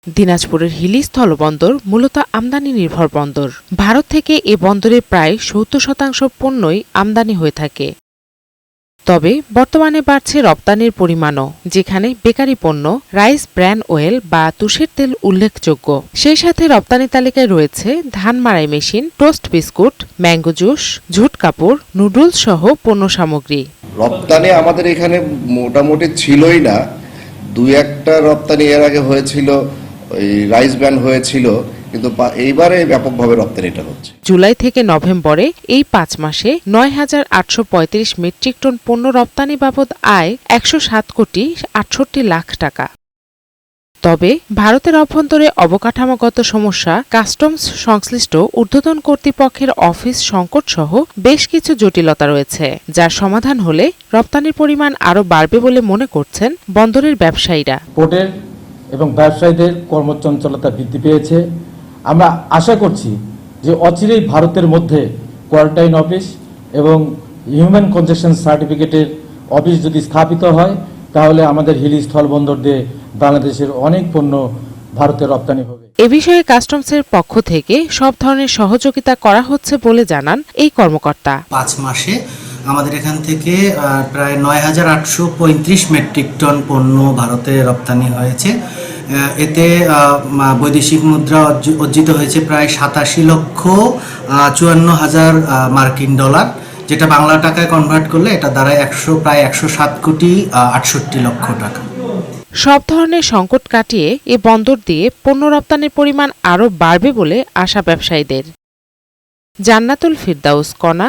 দিনাজপুরের হিলি স্থলবন্দর মূলত আমদানি নির্ভর বন্দর। ভারত থেকে এ বন্দরে প্রায় ৭০% পণ্যই আমদানি হয়ে থাকে। তবে বর্তমানে বাড়ছে রপ্তানির পরিমাণও, যেখানে বেকারি পণ্য, রাইস ব্র্যান অয়েল বা তুষের তেল উল্লেখযোগ্য। সেই সাথে রপ্তানি তালিকায় রয়েছে ধান মাড়াই machine, toast biscuit, mango juice, ঝুট কাপড়, নুডলস সহ পণ্য সামগ্রী। রপ্তানি আমাদের এখানে মোটামুটি ছিলই না, দুই একটা রপ্তানি এর আগে হয়েছিল, ওই রাইস ব্যান হয়েছিল, কিন্তু এইবারে ব্যাপকভাবে রপ্তানিটা হচ্ছে। জুলাই থেকে নভেম্বরে এই ৫ মাসে ৯,৮৩৫ মেট্রিক টন পণ্য রপ্তানি বাবদ আয় ১০৭,৬৮,০০,০০০ টাকা। তবে ভারতের অভ্যন্তরে অবকাঠামোগত সমস্যা, কাস্টমস সংশ্লিষ্ট ঊর্ধ্বতন কর্তৃপক্ষের অফিস সংকট সহ বেশ কিছু জটিলতা রয়েছে, যার সমাধান হলে রপ্তানির পরিমাণ আরও বাড়বে বলে মনে করছেন বন্দরের ব্যবসায়ীরা। পোর্টের এবং ব্যবসায়ীদের কর্মচঞ্চলতা বৃদ্ধি পেয়েছে। আমরা আশা করছি যে অচিরেই ভারতের মধ্যে কোয়ারেন্টাইন অফিস এবং হিউম্যান কনজেকশন সার্টিফিকেটের অফিস যদি স্থাপিত হয়, তাহলে আমাদের হিলি স্থলবন্দর দিয়ে বাংলাদেশের অনেক পণ্য ভারতে রপ্তানি হবে। এ বিষয়ে কাস্টমসের পক্ষ থেকে সব ধরনের সহযোগিতা করা হচ্ছে বলে জানান এই কর্মকর্তা। ৫ মাসে আমাদের এখান থেকে প্রায় ৯,৮৩৫ মেট্রিক টন পণ্য ভারতে রপ্তানি হয়েছে। এতে বৈদেশিক মুদ্রা অর্জিত হয়েছে প্রায় ৮৭,৫৪,০০০ মার্কিন ডলার, যেটা বাংলা টাকায় কনভার্ট করলে এটা দাঁড়ায় প্রায় ১০৭,৬৮,০০,০০০ টাকা। সব ধরনের সংকট কাটিয়ে এ বন্দর দিয়ে পণ্য রপ্তানির পরিমাণ আরও বাড়বে বলে আশা ব্যবসায়ীদের। জান্নাতুল ফিরদাউস কণা,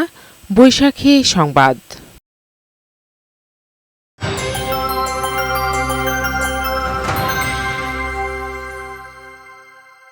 বৈশাখী সংবাদ।